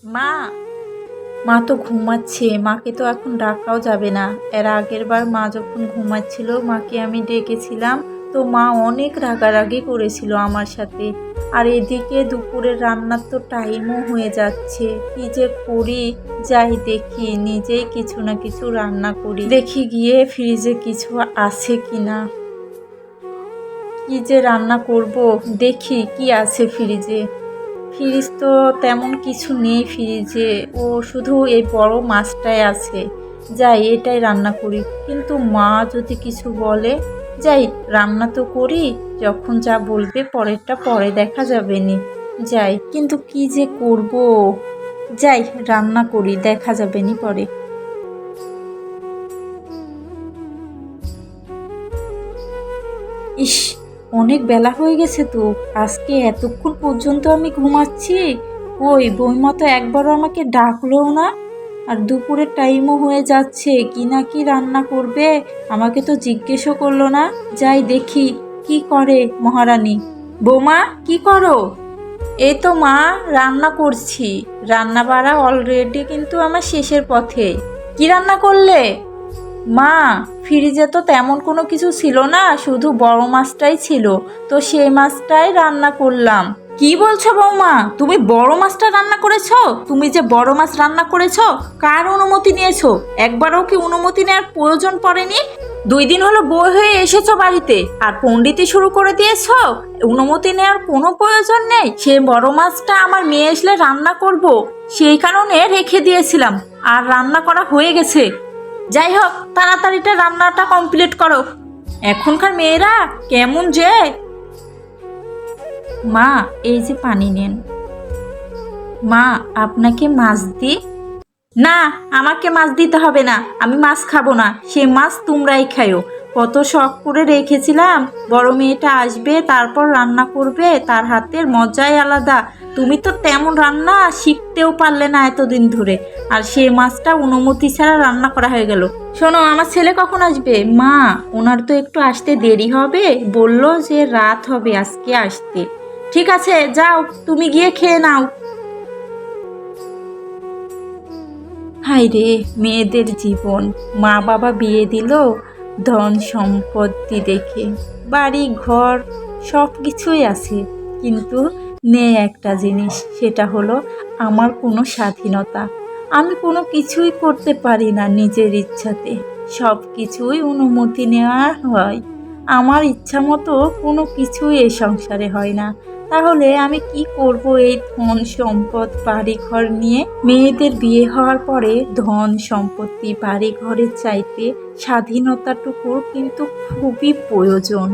মা। মা তো ঘুমাচ্ছে, মাকে তো এখন ডাকাও যাবে না। এর আগের বার মা যখন ঘুমাচ্ছিল মাকে আমি ডেকেছিলাম, তো মা অনেক রাগারাগি করেছিল আমার সাথে। আর এদিকে দুপুরের রান্নার তো টাইমও হয়ে যাচ্ছে, কি যে করি। যাই দেখি নিজেই কিছু না কিছু রান্না করি, দেখি গিয়ে ফ্রিজে কিছু আছে কিনা। কি যে রান্না করব, দেখি কি আছে ফ্রিজে। ফ্রিজ তো তেমন কিছু নেই ফ্রিজে, ও শুধু এই বড় মাছটাই আছে। যাই এটাই রান্না করি, কিন্তু মা যদি কিছু বলে। যাই রান্না তো করি, যখন যা বলবে পরেরটা পরে দেখা যাবে নি। যাই, কিন্তু কি যে করব। যাই রান্না করি, দেখা যাবে নি পরে। ইস, অনেক বেলা হয়ে গেছে তো। আজকে এতক্ষণ পর্যন্ত আমি ঘুমাচ্ছি। ওই বৌমা তো একবারও আমাকে ডাকলোও না। আর দুপুরের টাইমও হয়ে যাচ্ছে, কি না কি রান্না করবে আমাকে তো জিজ্ঞেসও করলো না। যাই দেখি কি করে মহারানী। বৌমা, কি করো? এই তো মা, রান্না করছি। রান্না বাড়া অলরেডি কিন্তু আমার শেষের পথে। কি রান্না করলে? মা, ফ্রিজে তো তেমন কোনো কিছু ছিল না, শুধু বড় মাছটাই ছিল, তো সেই মাছটাই রান্না করলাম। কি বলছো বৌমা, তুমি বড় মাছটা রান্না করেছো? তুমি যে বড় মাছ রান্না করেছো, কার অনুমতি নিয়েছো? একবারও কি অনুমতি নেওয়ার প্রয়োজন পড়েনি? 2 দিন হলো বউ হয়ে এসেছো বাড়িতে, আর পণ্ডিতি শুরু করে দিয়েছো। অনুমতি নেওয়ার কোনো প্রয়োজন নেই। সে বড় মাছটা আমার মেয়ে আসলে রান্না করব, সেই কারণে রেখে দিয়েছিলাম, আর রান্না করা হয়ে গেছে। যাই হোক, তাড়াতাড়িটা রান্নাটা কমপ্লিট করো। এখনকার মেয়েরা কেমন যে। মা, এই যে পানি নেন। মা, আপনাকে মাছ দিই? না, আমাকে মাছ দিতে হবে না, আমি মাছ খাবো না। সে মাছ তোমরাই খাইও। কত শখ করে রেখেছিলাম, বড় মেয়েটা আসবে তারপর রান্না করবে, তার হাতের মজাই আলাদা। তুমি তো তেমন রান্না শিখতেও পারলে না এতদিন ধরে, আর সে মাছটা অনুমতি ছাড়া রান্না করা হয়ে গেল। শোনো, আমার ছেলে কখন আসবে? মা, ওনার তো একটু আসতে দেরি হবে, বললো যে রাত হবে আজকে আসতে। ঠিক আছে, যাও তুমি গিয়ে খেয়ে নাও। হায় রে, মেয়েদের জীবন। মা বাবা বিয়ে দিল ধন সম্পত্তি দেখে, বাড়ি ঘর সব কিছুই আছে, কিন্তু নেই একটা জিনিস, সেটা হলো আমার কোনো স্বাধীনতা। আমি কোনো কিছুই করতে পারি না নিজের ইচ্ছাতে, সব কিছুই অনুমতি নেওয়া হয়। আমার ইচ্ছা মতো কোনো কিছুই এই সংসারে হয় না। তাহলে আমি কি করব এই ধন সম্পদ বাড়ি ঘর নিয়ে? মেয়েদের বিয়ে হওয়ার পরে ধন সম্পত্তি বাড়ি ঘরের চাইতে স্বাধীনতাটুকুর কিন্তু খুবই প্রয়োজন।